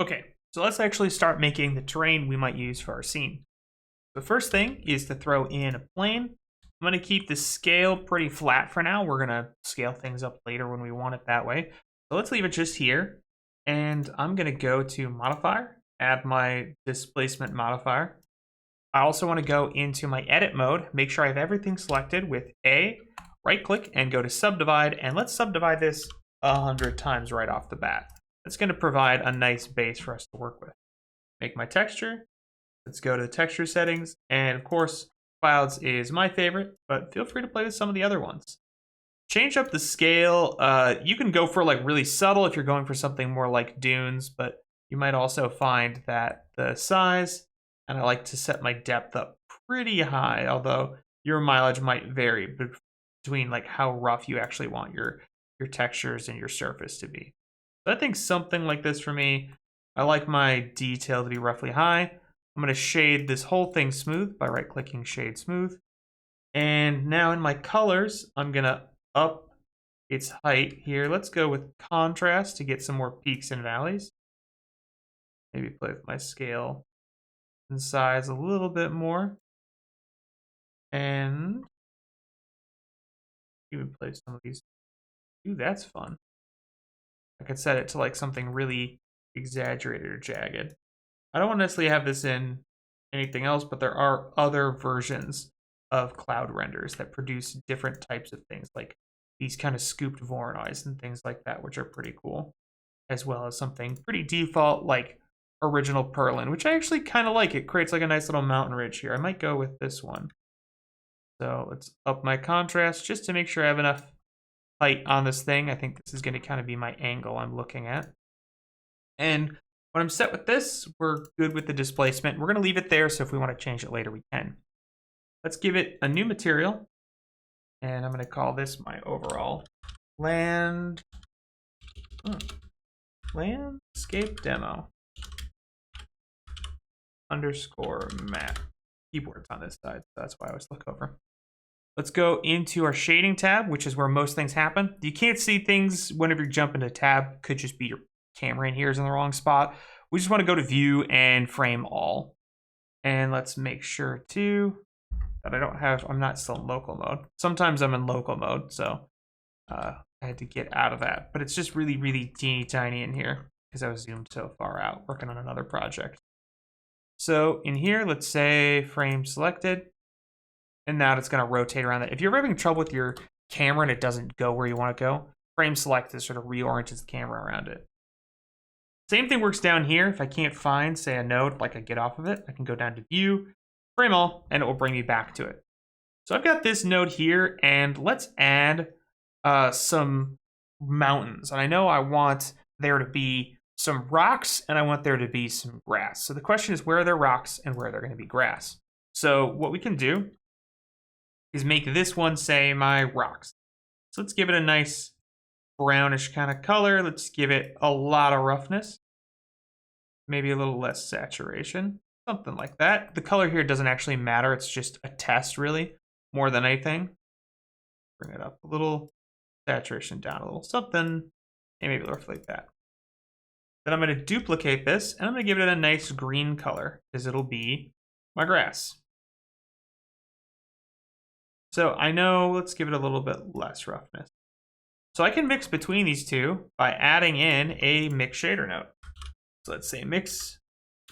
Okay, so let's actually start making the terrain we might use for our scene. The first thing is to throw in a plane. I'm going to keep the scale pretty flat for now. We're going to scale things up later when we want it that way. So let's leave it just here. And I'm going to go to modifier, add my displacement modifier. I also want to go into my edit mode, make sure I have everything selected with A, right click and go to subdivide. And let's subdivide this 100 times right off the bat. That's going to provide a nice base for us to work with. Make my texture. Let's go to the texture settings. And of course, clouds is my favorite, but feel free to play with some of the other ones. Change up the scale. You can go for like really subtle if you're going for something more like dunes, but you might also find that the size, and I like to set my depth up pretty high, although your mileage might vary between like how rough you actually want your textures and your surface to be. So I think something like this for me. I like my detail to be roughly high. I'm going to shade this whole thing smooth by right-clicking Shade Smooth. And now in my colors, I'm going to up its height here. Let's go with contrast to get some more peaks and valleys. Maybe play with my scale and size a little bit more. And even play some of these. Ooh, that's fun. I could set it to like something really exaggerated or jagged. I don't want to necessarily have this in anything else, but there are other versions of cloud renders that produce different types of things, like these kind of scooped Voronoi and things like that, which are pretty cool, as well as something pretty default like original Perlin, which I actually kind of like. It creates like a nice little mountain ridge here. I might go with this one. So let's up my contrast just to make sure I have enough height on this thing. I think this is going to kind of be my angle I'm looking at. And when I'm set with this, we're good with the displacement. We're going to leave it there, so if we want to change it later, we can. Let's give it a new material. And I'm going to call this my overall landscape demo _map. Keyboards on this side, so that's why I always look over. Let's go into our shading tab, which is where most things happen. You can't see things whenever you jump into tab. Could just be your camera in here is in the wrong spot. We just want to go to view and frame all. And let's make sure too that I'm not still in local mode. Sometimes I'm in local mode, so I had to get out of that. But it's just really, really teeny tiny in here because I was zoomed so far out working on another project. So in here, let's say frame selected. And now it's going to rotate around that. If you're having trouble with your camera and it doesn't go where you want to go, frame select sort of reorients the camera around it. Same thing works down here. If I can't find, say, a node, like I get off of it, I can go down to view, frame all, and it will bring me back to it. So I've got this node here, and let's add some mountains. And I know I want there to be some rocks, and I want there to be some grass. So the question is, where are there rocks and where are there going to be grass? So what we can do is make this one say my rocks. So let's give it a nice brownish kind of color. Let's give it a lot of roughness. Maybe a little less saturation. Something like that. The color here doesn't actually matter. It's just a test, really, more than anything. Bring it up a little. Saturation down a little. Something. And maybe roughly like that. Then I'm going to duplicate this, and I'm going to give it a nice green color, because it'll be my grass. So I know, let's give it a little bit less roughness. So I can mix between these two by adding in a mix shader node. So let's say mix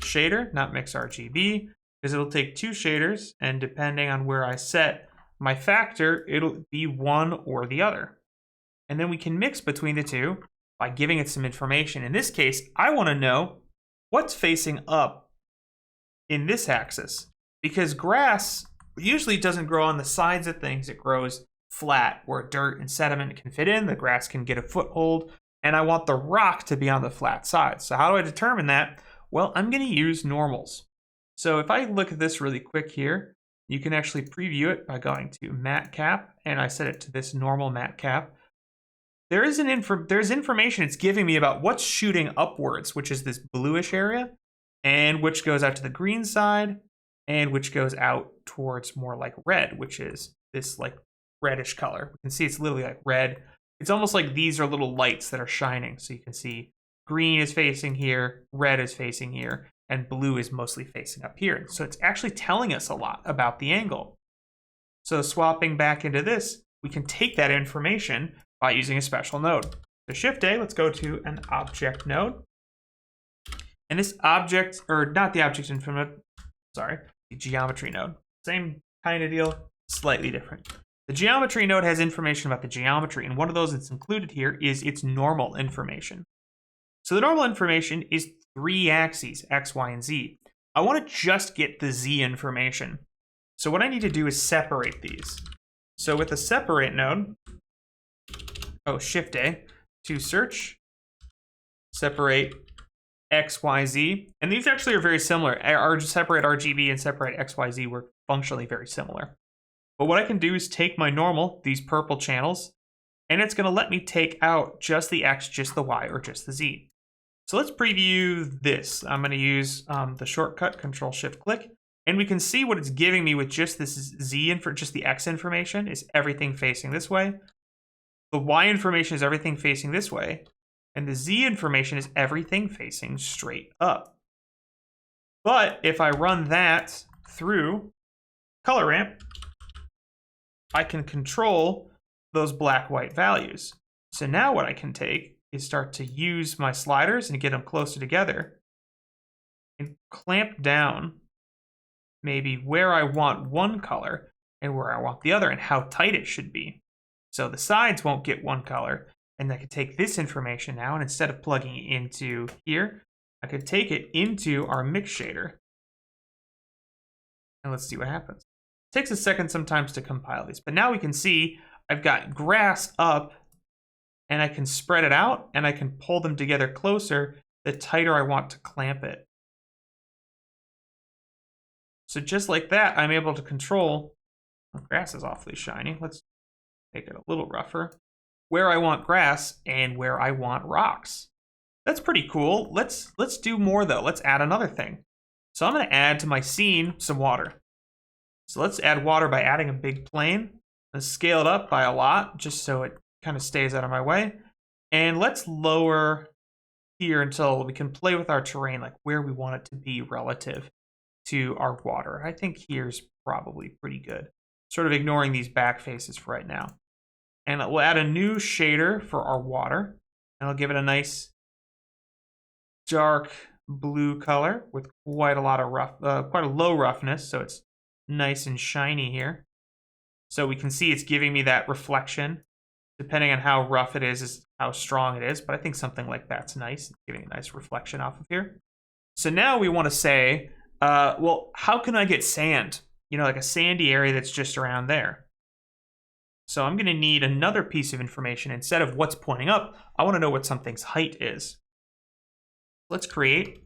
shader, not mix RGB, because it'll take two shaders, and depending on where I set my factor, it'll be one or the other. And then we can mix between the two by giving it some information. In this case, I want to know what's facing up in this axis, because grass usually doesn't grow on the sides of things. It grows flat where dirt and sediment can fit in. The grass can get a foothold, and I want the rock to be on the flat side. So how do I determine that? Well, I'm going to use normals. So if I look at this really quick here, you can actually preview it by going to matte cap, and I set it to this normal matte cap. There's information it's giving me about what's shooting upwards, which is this bluish area, and which goes out to the green side, and which goes out towards more like red, which is this like reddish color. We can see it's literally like red. It's almost like these are little lights that are shining, so you can see green is facing here, red is facing here, and blue is mostly facing up here. So it's actually telling us a lot about the angle. So swapping back into this, we can take that information by using a special node. So Shift-A, let's go to an object node. And this object, or not the object info node, sorry, the geometry node. Same kind of deal, slightly different. The geometry node has information about the geometry, and one of those that's included here is its normal information. So the normal information is 3 axes, X, Y, and Z. I want to just get the Z information. So what I need to do is separate these. So with the separate node, Shift-A, to search, separate X, Y, Z. And these actually are very similar. Separate RGB and separate X, Y, Z were functionally very similar. But what I can do is take my normal, these purple channels, and it's going to let me take out just the X, just the Y, or just the Z. So let's preview this. I'm going to use the shortcut, Control-Shift-Click, and we can see what it's giving me with just this Z, just the X information is everything facing this way. The Y information is everything facing this way. And the Z information is everything facing straight up. But if I run that through color ramp, I can control those black-white values. So now what I can take is start to use my sliders and get them closer together and clamp down maybe where I want one color and where I want the other and how tight it should be. So the sides won't get one color. And I could take this information now, and instead of plugging it into here, I could take it into our mix shader. And let's see what happens. It takes a second sometimes to compile these, but now we can see I've got grass up, and I can spread it out, and I can pull them together closer the tighter I want to clamp it. So just like that, I'm able to control, well, grass is awfully shiny. Let's make it a little rougher. Where I want grass and where I want rocks. That's pretty cool. Let's do more though. Let's add another thing. So I'm going to add to my scene some water. So let's add water by adding a big plane. Let's scale it up by a lot just so it kind of stays out of my way. And let's lower here until we can play with our terrain, like where we want it to be relative to our water. I think here's probably pretty good. Sort of ignoring these back faces for right now. And we'll add a new shader for our water. And I'll give it a nice dark blue color with quite a lot of quite a low roughness. So it's nice and shiny here. So we can see it's giving me that reflection. Depending on how rough it is how strong it is. But I think something like that's nice. It's giving a nice reflection off of here. So now we want to say, well, how can I get sand? You know, like a sandy area that's just around there. So I'm going to need another piece of information. Instead of what's pointing up, I want to know what something's height is. Let's create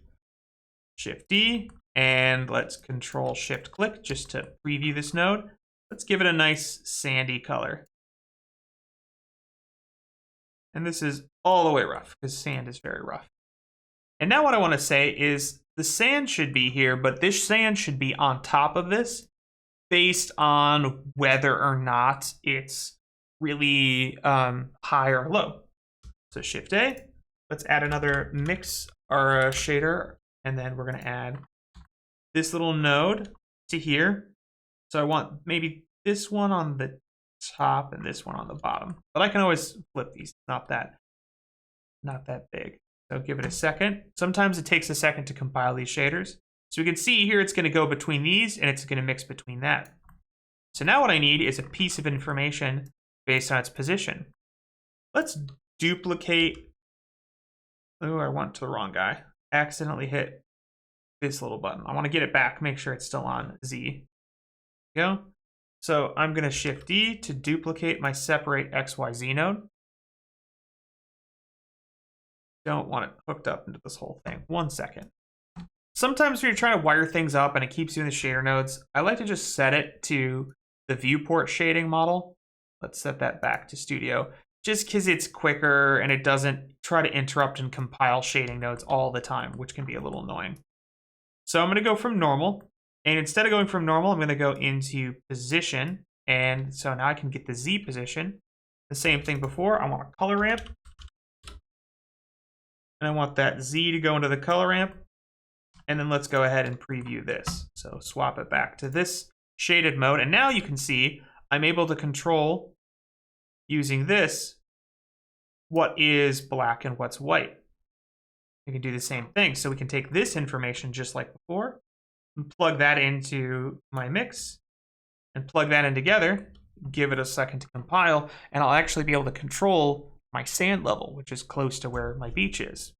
Shift-D, and let's Control-Shift-Click just to preview this node. Let's give it a nice sandy color. And this is all the way rough, because sand is very rough. And now what I want to say is the sand should be here, but this sand should be on top of this, based on whether or not it's really high or low. So Shift-A, let's add another mix or a shader, and then we're going to add this little node to here. So I want maybe this one on the top and this one on the bottom, but I can always flip these. Not that big. So give it a second. Sometimes it takes a second to compile these shaders. So we can see here it's going to go between these and it's going to mix between that. So now what I need is a piece of information based on its position. Let's duplicate. Oh, I went to the wrong guy. Accidentally hit this little button. I want to get it back, make sure it's still on Z. There we go. So I'm going to Shift-D to duplicate my separate XYZ node. Don't want it hooked up into this whole thing. 1 second. Sometimes when you're trying to wire things up and it keeps you in the shader nodes, I like to just set it to the viewport shading model. Let's set that back to studio, just because it's quicker and it doesn't try to interrupt and compile shading nodes all the time, which can be a little annoying. So I'm going to go from normal, and instead of going from normal, I'm going to go into position, and so now I can get the Z position. The same thing before, I want a color ramp. And I want that Z to go into the color ramp. And then let's go ahead and preview this. So swap it back to this shaded mode. And now you can see I'm able to control, using this, what is black and what's white. We can do the same thing. So we can take this information just like before and plug that into my mix and plug that in together, give it a second to compile, and I'll actually be able to control my sand level, which is close to where my beach is.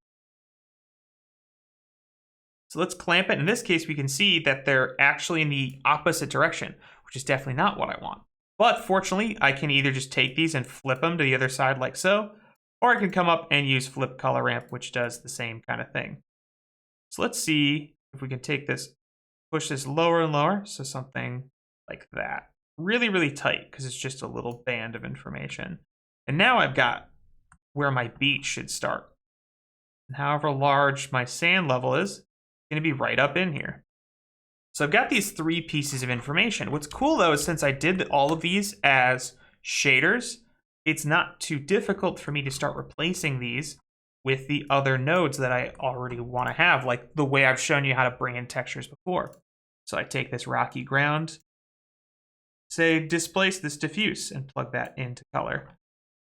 So let's clamp it. In this case, we can see that they're actually in the opposite direction, which is definitely not what I want. But fortunately, I can either just take these and flip them to the other side like so, or I can come up and use flip color ramp, which does the same kind of thing. So let's see if we can take this, push this lower and lower, so something like that. Really, really tight, because it's just a little band of information. And now I've got where my beach should start. And however large my sand level is, going to be right up in here. So I've got these 3 pieces of information. What's cool though is since I did all of these as shaders, it's not too difficult for me to start replacing these with the other nodes that I already want to have, like the way I've shown you how to bring in textures before. So I take this rocky ground, say displace this diffuse, and plug that into color.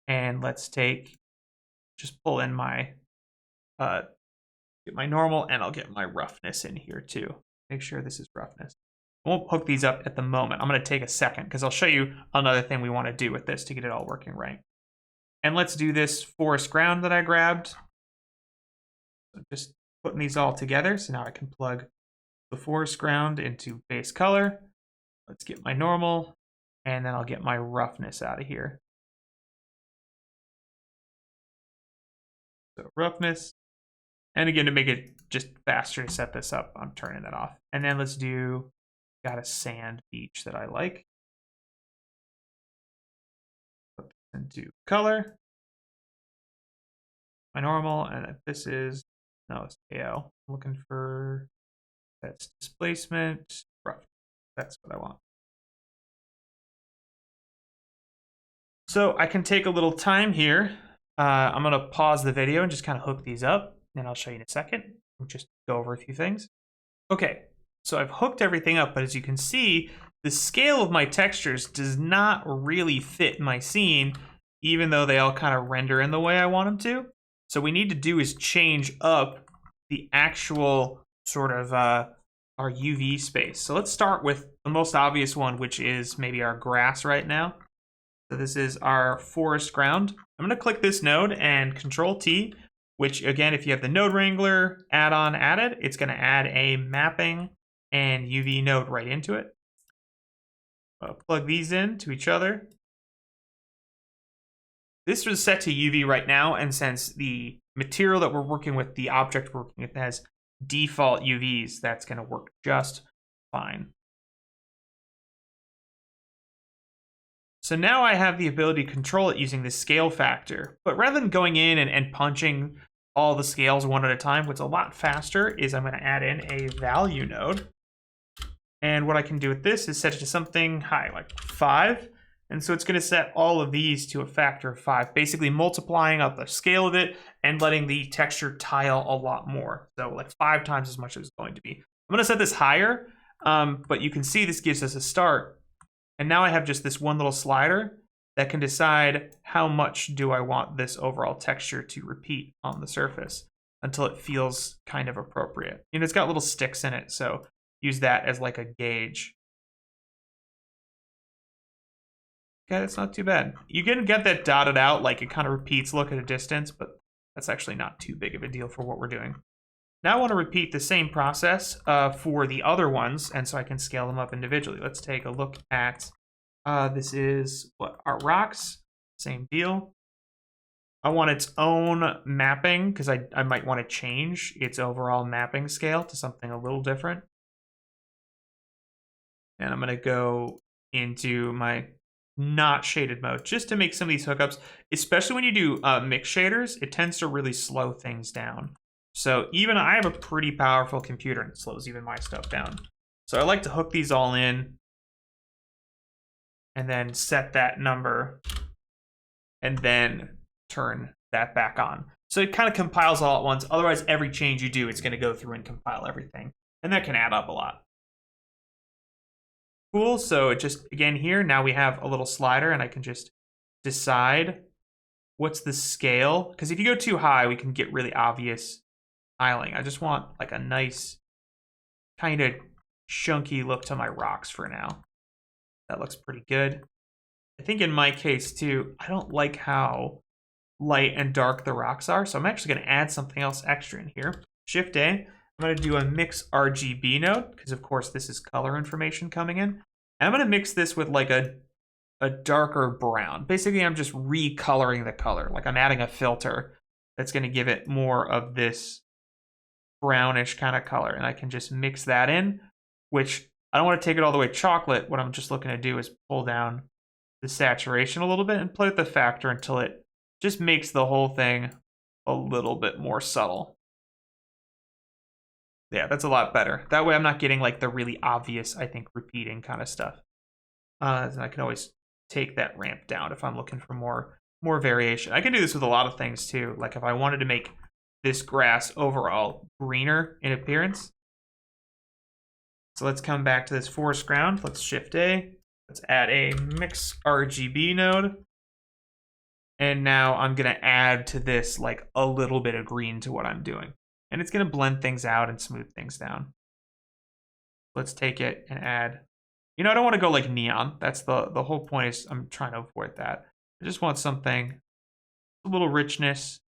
And let's just pull in my get my normal, and I'll get my roughness in here too. Make sure this is roughness. I won't hook these up at the moment. I'm going to take a second because I'll show you another thing we want to do with this to get it all working right. And let's do this forest ground that I grabbed. So just putting these all together. So now I can plug the forest ground into base color. Let's get my normal, and then I'll get my roughness out of here. So roughness. And again, to make it just faster to set this up, I'm turning that off. And then let's got a sand beach that I like. Put this into color. My normal, and this is, no, it's KO. I'm looking for, that's displacement, rough. That's what I want. So I can take a little time here. I'm going to pause the video and just kind of hook these up. And I'll show you in a second. We'll just go over a few things. Okay, so I've hooked everything up, but as you can see, the scale of my textures does not really fit my scene, even though they all kind of render in the way I want them to. So what we need to do is change up the actual sort of our UV space. So let's start with the most obvious one, which is maybe our grass right now. So this is our forest ground. I'm going to click this node and Control T, which again, if you have the Node Wrangler add-on added, it's going to add a mapping and UV node right into it. Plug these in to each other. This was set to UV right now, and since the material that we're working with, the object we're working with, has default UVs, that's going to work just fine. So now I have the ability to control it using this scale factor. But rather than going in and punching all the scales one at a time, what's a lot faster is I'm going to add in a value node. And what I can do with this is set it to something high, like 5. And so it's going to set all of these to a factor of 5, basically multiplying up the scale of it and letting the texture tile a lot more. So like 5 times as much as it's going to be. I'm going to set this higher, but you can see this gives us a start. And now I have just this one little slider that can decide how much do I want this overall texture to repeat on the surface until it feels kind of appropriate. And it's got little sticks in it, so use that as like a gauge. Okay, that's not too bad. You can get that dotted out, like it kind of repeats, look at a distance, but that's actually not too big of a deal for what we're doing. Now I want to repeat the same process for the other ones, and so I can scale them up individually. Let's take a look at, this is what, our rocks, same deal. I want its own mapping, because I might want to change its overall mapping scale to something a little different. And I'm going to go into my not shaded mode, just to make some of these hookups, especially when you do mix shaders, it tends to really slow things down. So even I have a pretty powerful computer, and it slows even my stuff down. So I like to hook these all in and then set that number and then turn that back on. So it kind of compiles all at once. Otherwise, every change you do, it's going to go through and compile everything. And that can add up a lot. Cool. So it just, again, here, now we have a little slider, and I can just decide what's the scale. Because if you go too high, we can get really obvious tiling. I just want like a nice kind of chunky look to my rocks for now. That looks pretty good. I think in my case too, I don't like how light and dark the rocks are, so I'm actually going to add something else extra in here. Shift A, I'm going to do a mix RGB node, because of course this is color information coming in. And I'm going to mix this with like a darker brown. Basically, I'm just recoloring the color. Like I'm adding a filter that's going to give it more of this brownish kind of color, and I can just mix that in, which I don't want to take it all the way chocolate. What I'm just looking to do is pull down the saturation a little bit and play with the factor until it just makes the whole thing a little bit more subtle. Yeah, that's a lot better. That way I'm not getting like the really obvious, I think, repeating kind of stuff. And I can always take that ramp down if I'm looking for more variation. I can do this with a lot of things too. Like if I wanted to make this grass overall greener in appearance. So let's come back to this forest ground. Let's Shift A. Let's add a mix RGB node. And now I'm going to add to this like a little bit of green to what I'm doing. And it's going to blend things out and smooth things down. Let's take it and add, you know, I don't want to go like neon. That's the whole point is I'm trying to avoid that. I just want something, a little richness,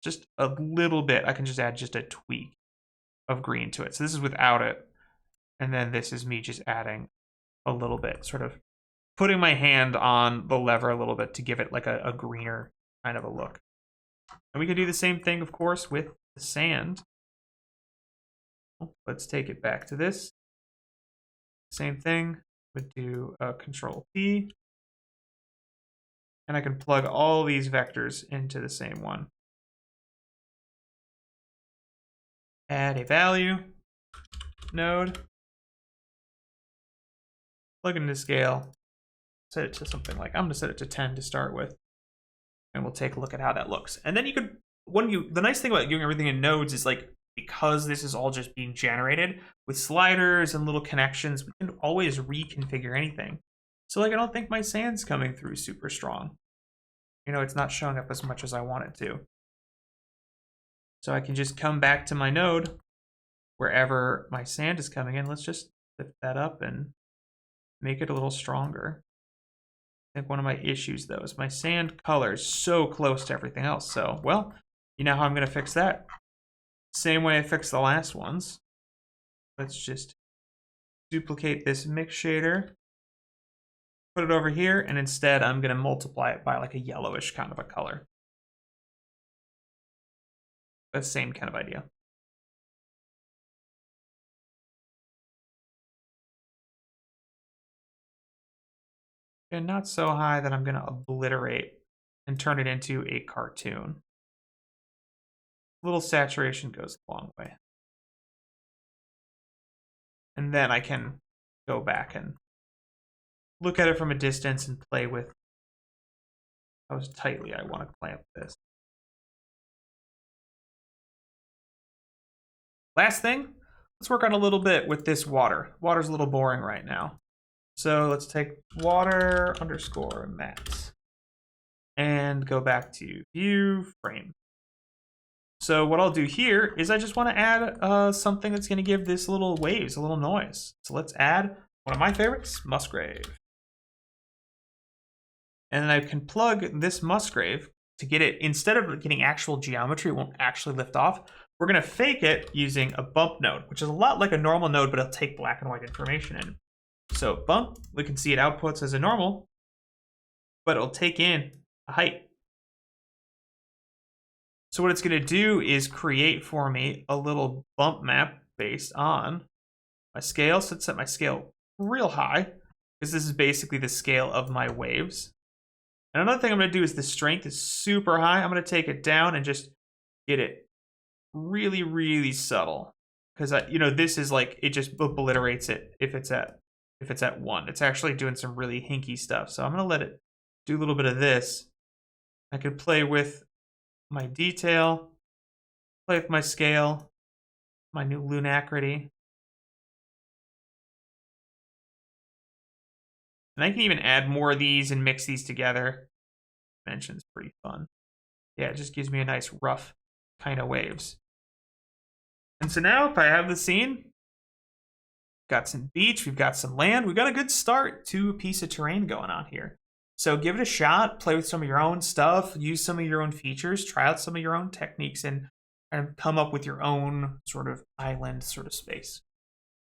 just a little bit. I can just add just a tweak of green to it. So this is without it. And then this is me just adding a little bit, sort of putting my hand on the lever a little bit to give it like a greener kind of a look. And we can do the same thing, of course, with the sand. Let's take it back to this. Same thing. Would do Control P. And I can plug all these vectors into the same one. Add a value node. Plug into scale. Set it to something like, I'm going to set it to 10 to start with. And we'll take a look at how that looks. And then you could, the nice thing about doing everything in nodes is like, because this is all just being generated with sliders and little connections, we can always reconfigure anything. So like, I don't think my sand's coming through super strong. You know, it's not showing up as much as I want it to. So I can just come back to my node wherever my sand is coming in. Let's just lift that up and make it a little stronger. I think one of my issues though is my sand color is so close to everything else. So, well, you know how I'm going to fix that? Same way I fixed the last ones. Let's just duplicate this mix shader, put it over here, and instead I'm going to multiply it by like a yellowish kind of a color. That's the same kind of idea. And not so high that I'm going to obliterate and turn it into a cartoon. A little saturation goes a long way. And then I can go back and look at it from a distance and play with how tightly I want to clamp this. Last thing, let's work on a little bit with this water. Water's a little boring right now. So let's take water underscore matte and go back to view frame. So what I'll do here is I just want to add something that's going to give this little waves a little noise. So let's add one of my favorites, Musgrave. And then I can plug this Musgrave to get it, instead of getting actual geometry, it won't actually lift off. We're going to fake it using a bump node, which is a lot like a normal node, but it'll take black and white information in. So bump, we can see it outputs as a normal, but it'll take in a height. So what it's going to do is create for me a little bump map based on my scale. So let's set my scale real high, because this is basically the scale of my waves. And another thing I'm going to do is the strength is super high. I'm going to take it down and just get it really, really subtle. Because, you know, this is like, it just obliterates it if it's at 1. It's actually doing some really hinky stuff. So I'm going to let it do a little bit of this. I could play with my detail, play with my scale, my new lunacrity. And I can even add more of these and mix these together. Dimension's pretty fun. Yeah, it just gives me a nice rough kind of waves. And so now if I have the scene, got some beach, we've got some land, we've got a good start to a piece of terrain going on here. So give it a shot, play with some of your own stuff, use some of your own features, try out some of your own techniques, and come up with your own sort of island sort of space.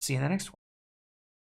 See you in the next one.